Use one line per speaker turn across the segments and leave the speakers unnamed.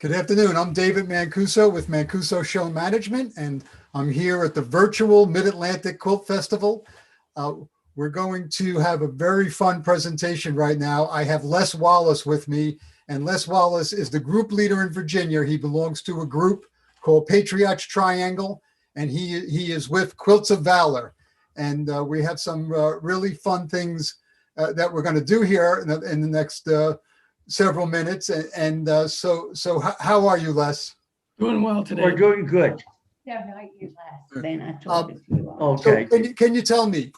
Good afternoon. I'm David Mancuso with Mancuso Show Management, and I'm here at the virtual Mid-Atlantic Quilt Festival. We're going to have a very fun presentation right now. I have Les Wallace with me, and Les Wallace is the group leader in Virginia. He belongs to a group called Patriots Triangle, and he is with Quilts of Valor. And we have some really fun things that we're going to do here in the next several minutes. So how are you, Les?
Doing well today.
We're doing good.
No, not you, Les. They're not talking to you.
Okay.
So can you tell me,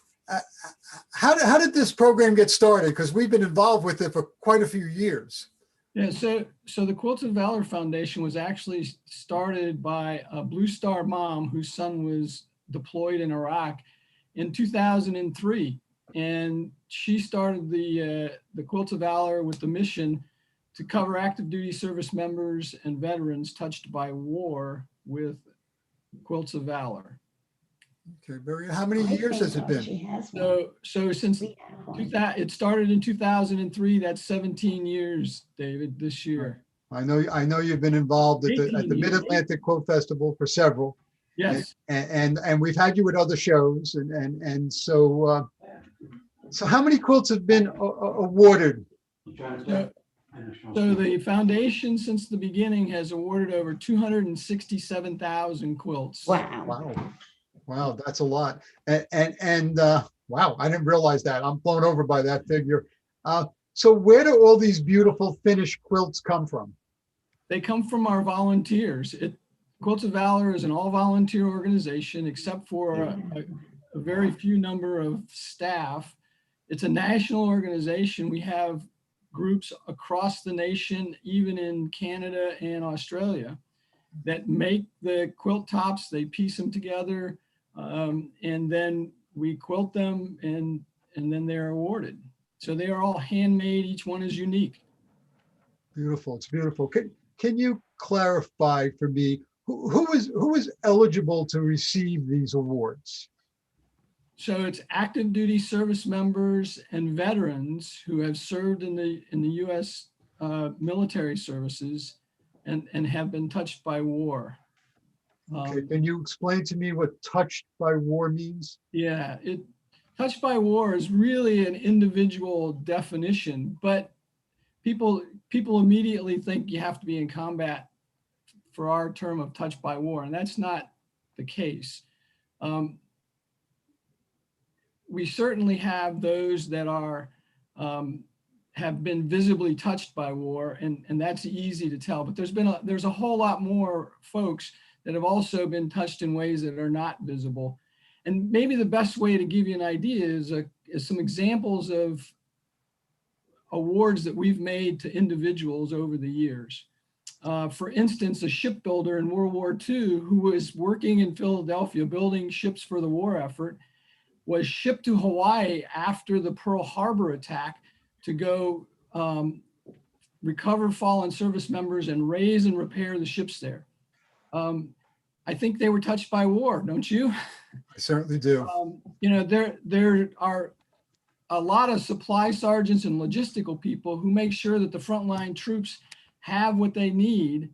how did this program get started? Because we've been involved with it for quite a few years.
Yeah, so the Quilts of Valor Foundation was actually started by a Blue Star mom whose son was deployed in Iraq in 2003. And she started the Quilts of Valor with the mission to cover active duty service members and veterans touched by war with Quilts of Valor.
Okay, how many years has it been?
So since it started in 2003, that's 17 years, David, this year.
I know you've been involved at the Mid-Atlantic Quilt Festival for several.
Yes.
And we've had you at other shows, and so how many quilts have been awarded?
So the foundation since the beginning has awarded over 267,000 quilts.
Wow, that's a lot. And wow, I didn't realize that. I'm blown over by that figure. So where do all these beautiful finished quilts come from?
They come from our volunteers. Quilts of Valor is an all-volunteer organization, except for a very few number of staff. It's a national organization. We have groups across the nation, even in Canada and Australia, that make the quilt tops. They piece them together, and then we quilt them, and then they're awarded. So they are all handmade. Each one is unique.
Beautiful. It's beautiful. Can you clarify for me who is eligible to receive these awards?
So it's active duty service members and veterans who have served in the U.S. Military services and have been touched by war.
Okay, can you explain to me what touched by war means?
Yeah, touched by war is really an individual definition, but people immediately think you have to be in combat for our term of touched by war, and that's not the case. We certainly have those that are have been visibly touched by war, and that's easy to tell. But there's a whole lot more folks that have also been touched in ways that are not visible. And maybe the best way to give you an idea is some examples of awards that we've made to individuals over the years. For instance, a shipbuilder in World War II who was working in Philadelphia building ships for the war effort was shipped to Hawaii after the Pearl Harbor attack to go recover fallen service members and raise and repair the ships there. I think they were touched by war, don't you?
I certainly do.
There are a lot of supply sergeants and logistical people who make sure that the frontline troops have what they need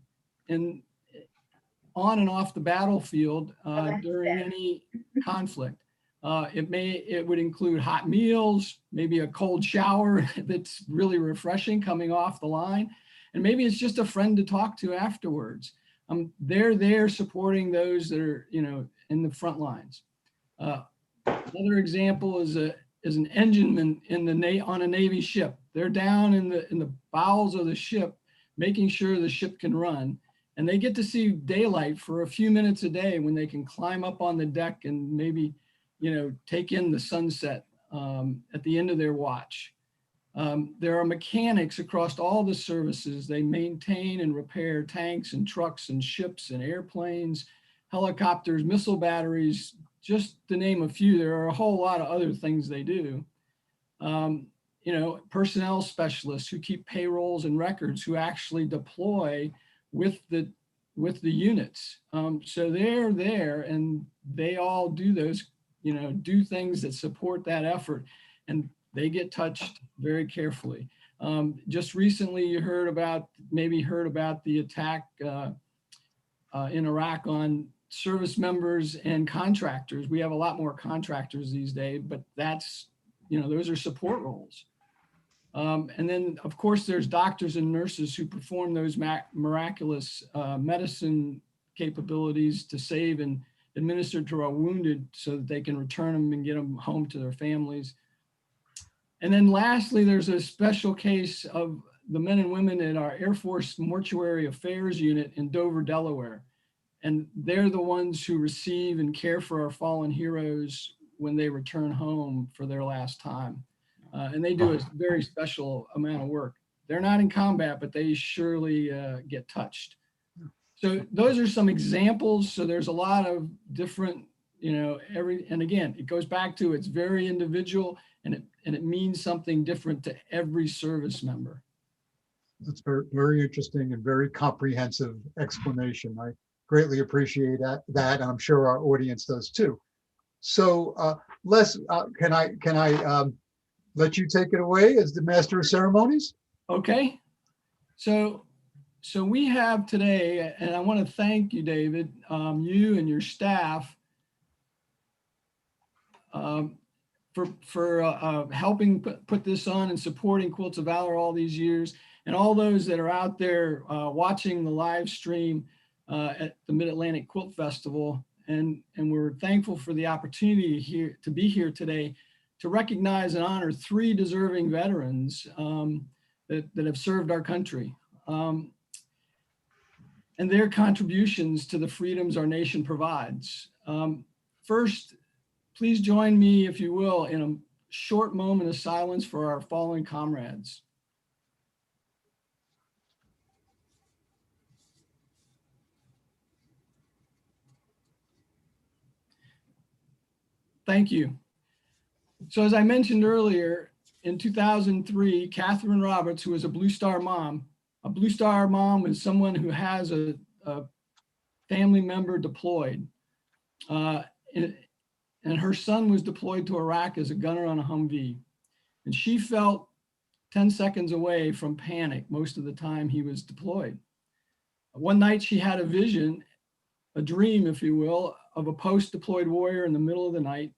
on and off the battlefield during any conflict. It would include hot meals, maybe a cold shower that's really refreshing coming off the line, and maybe it's just a friend to talk to afterwards. They're there supporting those that are in the front lines. Another example is an engineman on a Navy ship. They're down in the bowels of the ship, making sure the ship can run, and they get to see daylight for a few minutes a day when they can climb up on the deck and maybe take in the sunset at the end of their watch. There are mechanics across all the services. They maintain and repair tanks and trucks and ships and airplanes, helicopters, missile batteries, just to name a few. There are a whole lot of other things they do. Personnel specialists who keep payrolls and records, who actually deploy with the units. So they're there, and they all do those, do things that support that effort, and they get touched very carefully. Just recently you maybe heard about the attack in Iraq on service members and contractors. We have a lot more contractors these days, but that's, those are support roles. And then of course there's doctors and nurses who perform those miraculous medicine capabilities to save and administer to our wounded so that they can return them and get them home to their families. And then lastly, there's a special case of the men and women in our Air Force Mortuary Affairs Unit in Dover, Delaware. And they're the ones who receive and care for our fallen heroes when they return home for their last time. And they do a very special amount of work. They're not in combat, but they surely get touched. So those are some examples. So there's a lot of different, and again, it goes back to it's very individual and it means something different to every service member.
That's very, very interesting and very comprehensive explanation. I greatly appreciate that, and I'm sure our audience does too. So Les, can I let you take it away as the Master of Ceremonies?
Okay. So we have today, and I want to thank you, David, you and your staff for helping put this on and supporting Quilts of Valor all these years, and all those that are out there watching the live stream at the Mid-Atlantic Quilt Festival. And we're thankful for the opportunity to be here today to recognize and honor 3 deserving veterans that have served our country. And their contributions to the freedoms our nation provides. First, please join me, if you will, in a short moment of silence for our fallen comrades. Thank you. So as I mentioned earlier, in 2003, Catherine Roberts, who was a Blue Star mom is someone who has a family member deployed. And her son was deployed to Iraq as a gunner on a Humvee. And she felt 10 seconds away from panic most of the time he was deployed. One night she had a vision, a dream, if you will, of a post-deployed warrior in the middle of the night,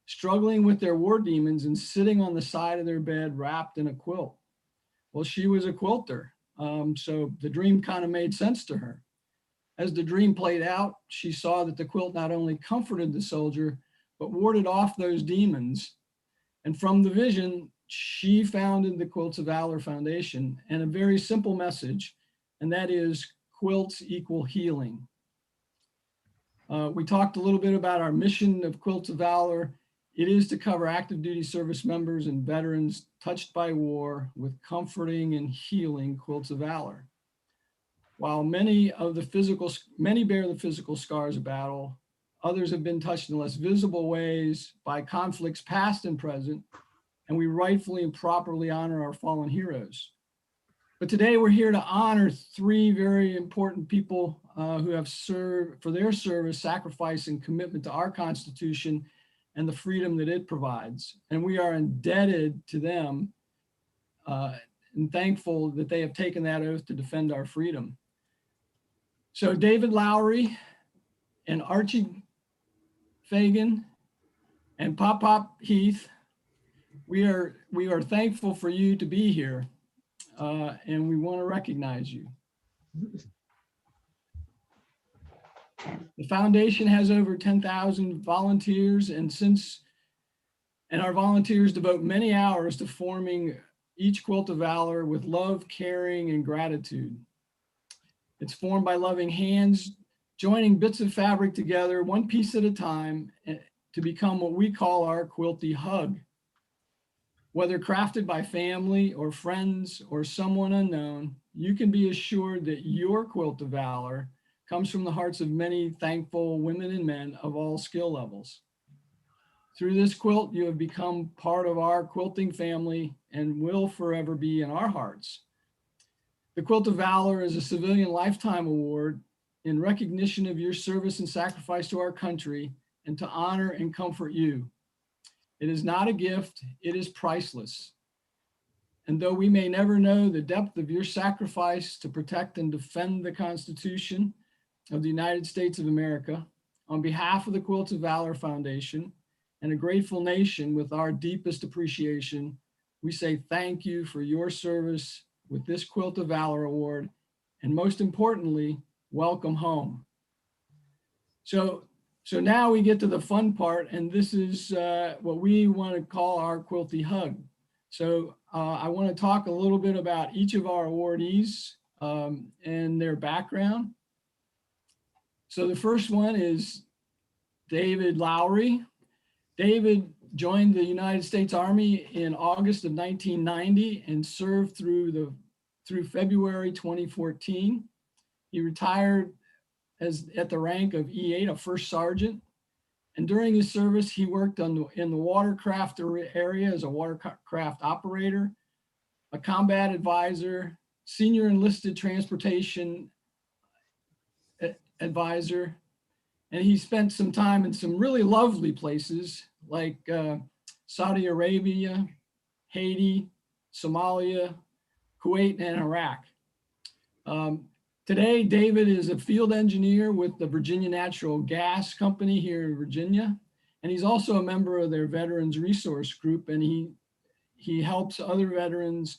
struggling with their war demons and sitting on the side of their bed wrapped in a quilt. Well, she was a quilter. So the dream kind of made sense to her. As the dream played out, she saw that the quilt not only comforted the soldier, but warded off those demons. And from the vision, she founded the Quilts of Valor Foundation and a very simple message, and that is quilts equal healing. We talked a little bit about our mission of Quilts of Valor. It is to cover active duty service members and veterans touched by war with comforting and healing Quilts of Valor. While many bear the physical scars of battle, others have been touched in less visible ways by conflicts past and present, and we rightfully and properly honor our fallen heroes. But today we're here to honor 3 very important people who have served for their service, sacrifice, and commitment to our Constitution and the freedom that it provides. And we are indebted to them and thankful that they have taken that oath to defend our freedom. So David Lowry and Archie Fagan and Pop Heath, we are thankful for you to be here, and we want to recognize you. The foundation has over 10,000 volunteers, and our volunteers devote many hours to forming each Quilt of Valor with love, caring, and gratitude. It's formed by loving hands, joining bits of fabric together, one piece at a time, to become what we call our quilty hug. Whether crafted by family or friends or someone unknown, you can be assured that your Quilt of Valor comes from the hearts of many thankful women and men of all skill levels. Through this quilt, you have become part of our quilting family and will forever be in our hearts. The Quilt of Valor is a civilian lifetime award in recognition of your service and sacrifice to our country and to honor and comfort you. It is not a gift, it is priceless. And though we may never know the depth of your sacrifice to protect and defend the Constitution of the United States of America, on behalf of the Quilts of Valor Foundation and a grateful nation with our deepest appreciation, we say thank you for your service with this Quilt of Valor Award, and most importantly, welcome home. So now we get to the fun part, and this is what we want to call our Quilty Hug. So I want to talk a little bit about each of our awardees and their background. So the first one is David Lowry. David joined the United States Army in August of 1990 and served through February 2014. He retired at the rank of E8, a first sergeant. And during his service, he worked in the watercraft area as a watercraft operator, a combat advisor, senior enlisted transportation advisor. And he spent some time in some really lovely places like Saudi Arabia, Haiti, Somalia, Kuwait, and Iraq. Today, David is a field engineer with the Virginia Natural Gas Company here in Virginia. And he's also a member of their Veterans Resource Group. And he helps other veterans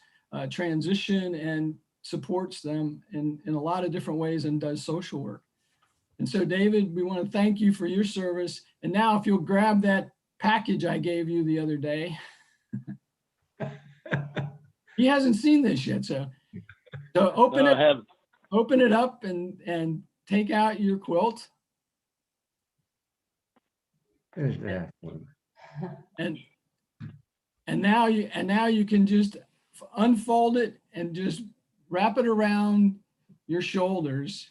transition and supports them in a lot of different ways and does social work. And so, David, we want to thank you for your service. And now if you'll grab that package I gave you the other day. He hasn't seen this yet, so open it. Open it up and take out your quilt.
There's that one.
And now you can just unfold it and just wrap it around your shoulders.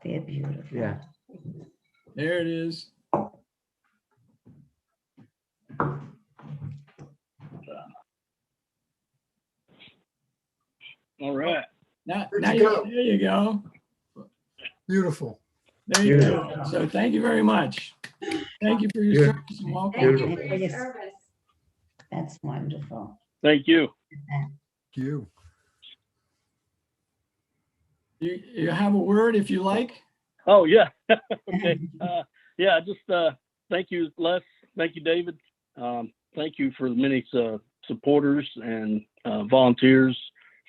They're beautiful.
Yeah.
There it is.
All right.
Now
There
you go.
Beautiful.
There you go. So thank you very much. Thank you for your service and welcome.
Thank you for your service. That's wonderful.
Thank you.
Thank you.
You have a word if you like.
Oh, yeah. Okay. Yeah, just thank you, Les. Thank you, David. Thank you for the many supporters and volunteers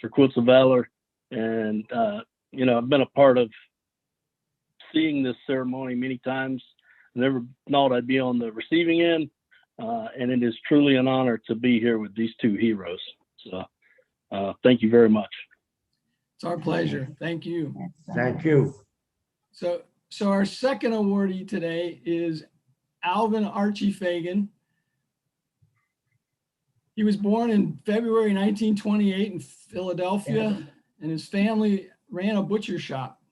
for Quilts of Valor. And, I've been a part of seeing this ceremony many times. Never thought I'd be on the receiving end. And it is truly an honor to be here with these two heroes. So thank you very much.
It's our pleasure. Thank you.
Thank you.
So our second awardee today is Alvin Archie Fagan. He was born in February 1928 in Philadelphia, and his family ran a butcher shop.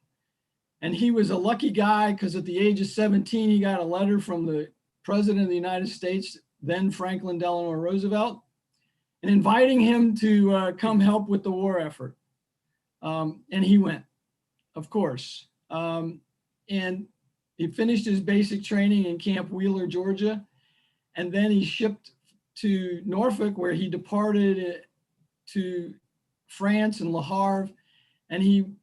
And he was a lucky guy because at the age of 17, he got a letter from the President of the United States, then Franklin Delano Roosevelt, and inviting him to come help with the war effort. And he went, of course. And he finished his basic training in Camp Wheeler, Georgia. And then he shipped to Norfolk, where he departed to France and Le Havre. And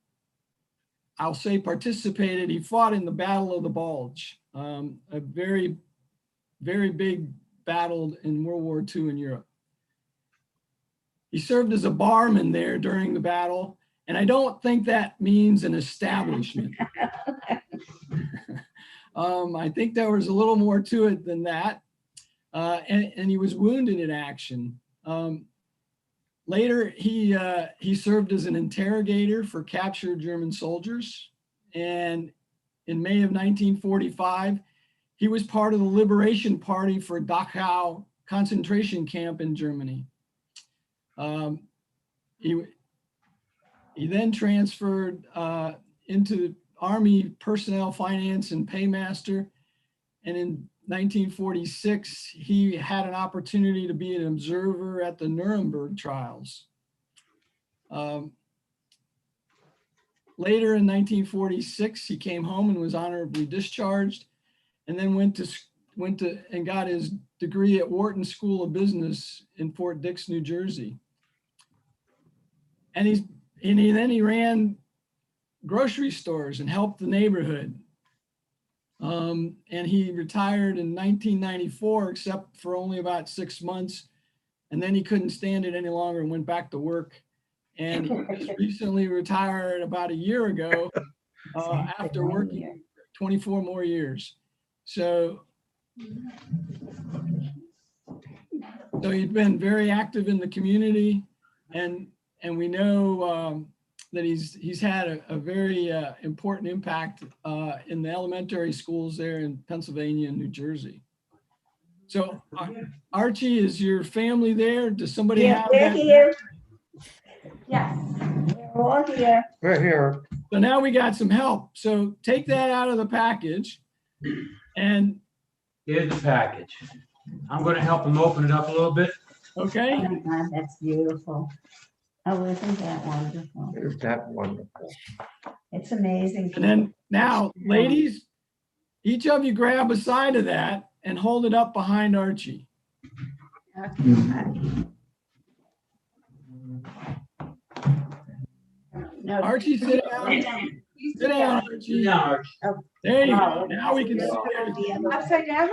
I'll say participated, he fought in the Battle of the Bulge, a very, very big battle in World War II in Europe. He served as a barman there during the battle. And I don't think that means an establishment. I think there was a little more to it than that. And he was wounded in action. Later, he served as an interrogator for captured German soldiers. And in May of 1945, he was part of the Liberation Party for Dachau concentration camp in Germany. He then transferred into Army Personnel Finance and Paymaster. And in 1946, he had an opportunity to be an observer at the Nuremberg trials. Later in 1946, he came home and was honorably discharged, and then went to went to and got his degree at Wharton School of Business in Fort Dix, New Jersey. And then he ran grocery stores and helped the neighborhood. And he retired in 1994, except for only about 6 months. And then he couldn't stand it any longer and went back to work. And he just recently retired about a year ago after working 24 more years. So he's been very active in the community, and we know that he's had a very important impact in the elementary schools there in Pennsylvania and New Jersey. So Archie, is your family there? Does somebody
Yeah,
have
we're
that?
here. Yes, we're all here.
We're here.
So now we got some help. So take that out of the package, and
Here's the package. I'm gonna help him open it up a little bit.
okay.
Oh my God, that's beautiful. Oh, isn't that wonderful?
Is that wonderful?
It's amazing.
And then now, ladies, each of you grab a side of that and hold it up behind Archie.
No,
Archie, sit down. Sit down, Archie. There you go. Now we can see everything.
Upside down?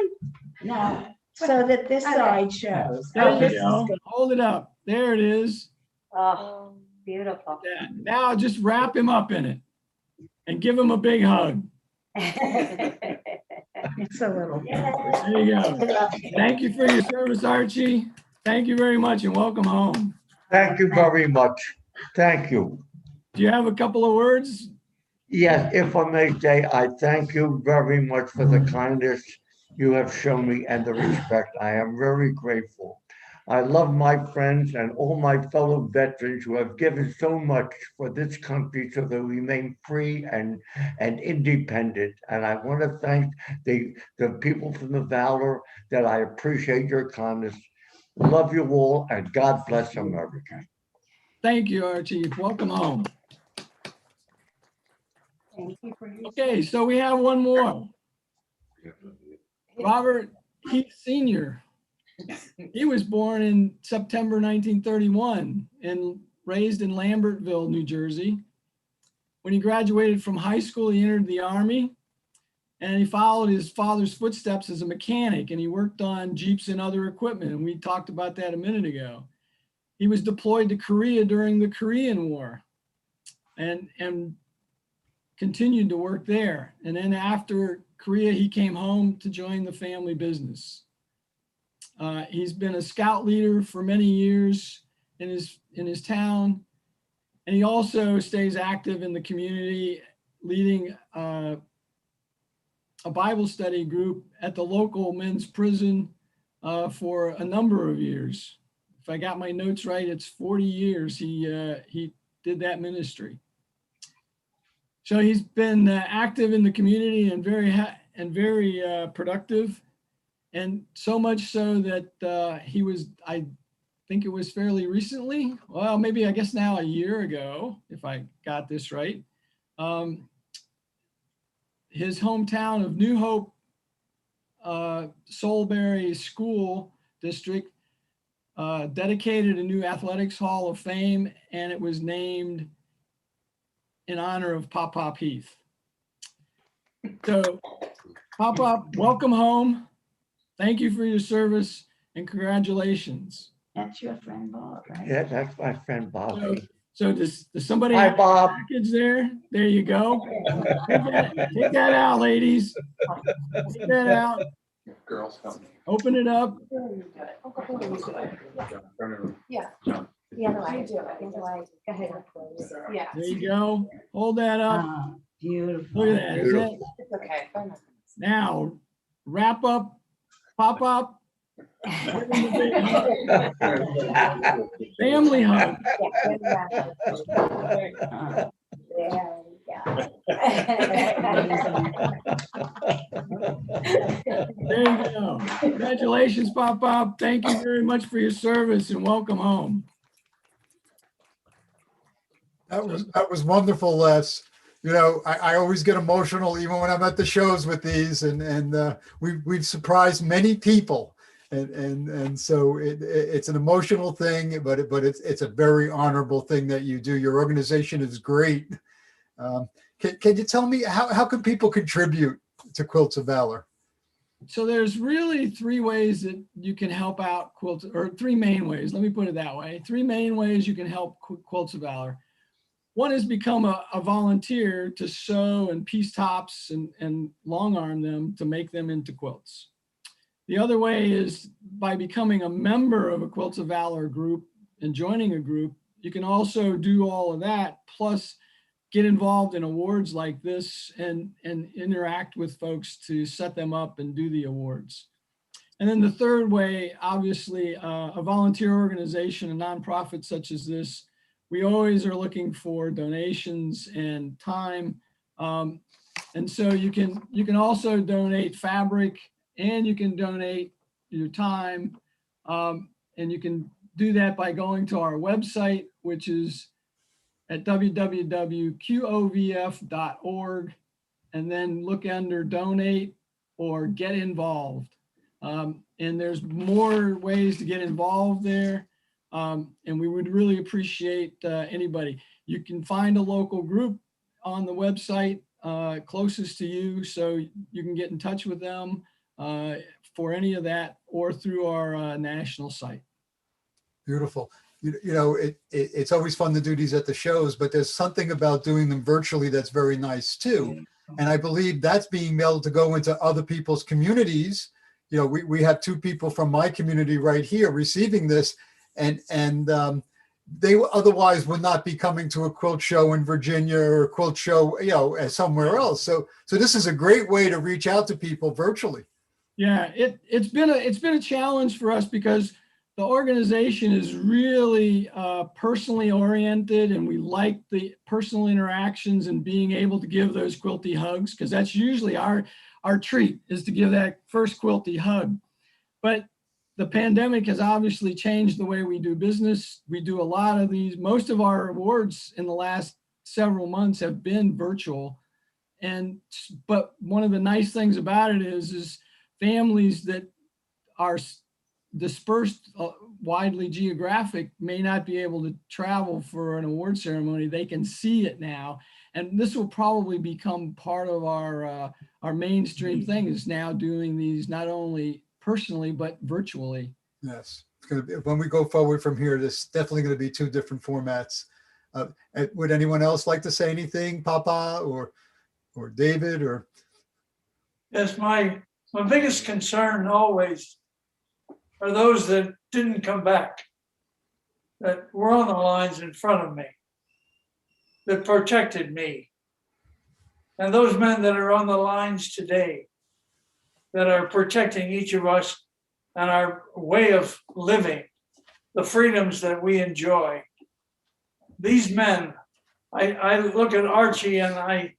No, so that this side shows.
There
This
you
is
go.
good.
Hold it up. There it is.
Oh, beautiful.
Yeah. Now just wrap him up in it and give him a big hug.
It's a little.
There you go. Thank you for your service, Archie. Thank you very much and welcome home.
Thank you very much. Thank you.
Do you have a couple of words?
Yes, if I may say, I thank you very much for the kindness you have shown me and the respect. I am very grateful. I love my friends and all my fellow veterans who have given so much for this country so that we remain free and independent. And I want to thank the people from the Valor that I appreciate your kindness. Love you all and God bless America.
Thank you, Archie. Welcome home.
Thank you for your.
Okay, so we have one more. Robert Heath Sr. He was born in September 1931 and raised in Lambertville, New Jersey. When he graduated from high school, he entered the Army and he followed his father's footsteps as a mechanic, and he worked on Jeeps and other equipment. And we talked about that a minute ago. He was deployed to Korea during the Korean War and continued to work there. And then after Korea, he came home to join the family business. He's been a scout leader for many years in his town. And he also stays active in the community, leading a Bible study group at the local men's prison for a number of years. If I got my notes right, it's 40 years he did that ministry. So he's been active in the community and very productive, and so much so that he was, I think it was fairly recently, well, maybe I guess now a year ago, if I got this right. His hometown of New Hope, Soulberry School District, dedicated a new athletics hall of fame, and it was named in honor of Pop Heath. So Pop, welcome home. Thank you for your service and congratulations.
That's your friend Bob, right?
Yeah, that's my friend Bob.
So does somebody
Hi,
have a
Bob.
package there? There you go. Take that out, ladies. Take that out.
Girls help me.
Open it up.
Yeah.
The other way. The other way. Go ahead.
Yeah.
There you go. Hold that up.
Beautiful.
Look at that. Is that-
It's okay.
Now, wrap up, pop up. Family hug. There you go. Congratulations, Pop. Thank you very much for your service and welcome home.
That was wonderful, Les. you know, I always get emotional even when I'm at the shows with these, and we've surprised many people, and so it's an emotional thing, but it's a very honorable thing that you do. Your organization is great. Can you tell me how can people contribute to Quilts of Valor?
So there's really three ways that you can help out Quilts, or three main ways. Let me put it that way. Three main ways you can help Quilts of Valor. One is become a volunteer to sew and piece tops and long arm them to make them into quilts. The other way is by becoming a member of a Quilts of Valor group and joining a group. You can also do all of that, plus get involved in awards like this and interact with folks to set them up and do the awards. And then the third way, obviously, a volunteer organization, a nonprofit such as this, we always are looking for donations and time. And so you can also donate fabric, and you can donate your time. And you can do that by going to our website, which is at www.qovf.org, and then look under donate or get involved. And there's more ways to get involved there. And we would really appreciate anybody. You can find a local group on the website closest to you, so you can get in touch with them for any of that, or through our national site.
Beautiful. You know, it's always fun to do these at the shows, but there's something about doing them virtually that's very nice too. And I believe that's being able to go into other people's communities. You know, we have two people from my community right here receiving this, and they otherwise would not be coming to a quilt show in Virginia or a quilt show, you know, somewhere else. So this is a great way to reach out to people virtually.
Yeah, it's been a challenge for us because the organization is really personally oriented, and we like the personal interactions and being able to give those quilty hugs, because that's usually our treat, is to give that first quilty hug. But the pandemic has obviously changed the way we do business. We do a lot of these. Most of our awards in the last several months have been virtual. But one of the nice things about it is families that are dispersed widely geographic may not be able to travel for an award ceremony. They can see it now, and this will probably become part of our mainstream thing, is now doing these not only personally but virtually.
Yes, it's going to be, when we go forward from here, there's definitely going to be two different formats. Would anyone else like to say anything, Papa or David? Or
Yes, my biggest concern always are those that didn't come back, that were on the lines in front of me, that protected me. And those men that are on the lines today, that are protecting each of us and our way of living, the freedoms that we enjoy. These men, I look at Archie and I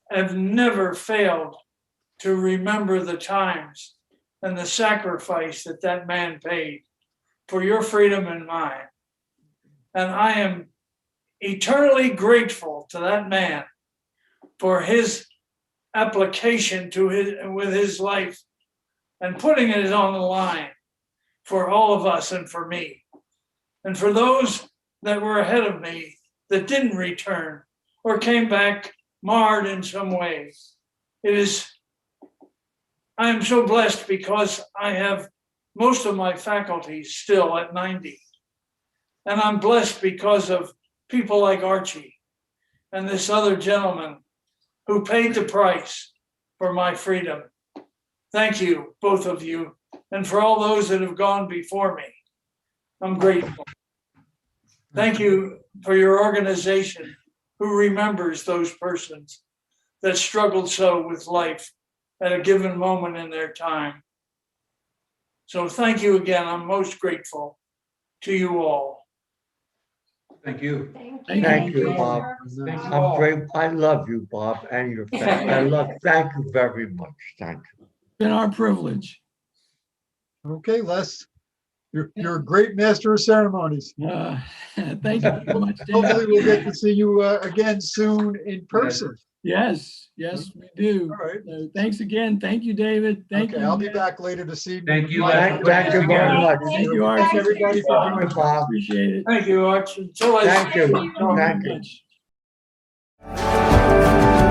have never failed to remember the times and the sacrifice that man paid for your freedom and mine. And I am eternally grateful to that man for his application with his life and putting it on the line for all of us and for me. And for those that were ahead of me that didn't return or came back marred in some way, I am so blessed because I have most of my faculties still at 90. And I'm blessed because of people like Archie and this other gentleman who paid the price for my freedom. Thank you, both of you, and for all those that have gone before me. I'm grateful. Thank you for your organization who remembers those persons that struggled so with life at a given moment in their time. So thank you again. I'm most grateful to you all.
Thank you.
Thank you, Bob.
Thank you
I'm
all.
great. I love you, Bob, and your family. Thank you very much. Thank you.
It's been our privilege.
okay, Les. You're a great master of ceremonies.
Thank you so much,
Hopefully
David.
we'll get to see you again soon in person.
Yes, yes, we do.
All right.
So thanks again. Thank you, David. Thank
Okay,
you.
I'll be
Matt.
back later this evening.
Thank you,
Thank you very much.
Thank you, Archie.
Thanks, everybody, for
Bye,
joining.
Bob.
Appreciate it.
Thank you, Arch. Until I
Thank
see
you.
you.
Thank you very
Thank you.
much.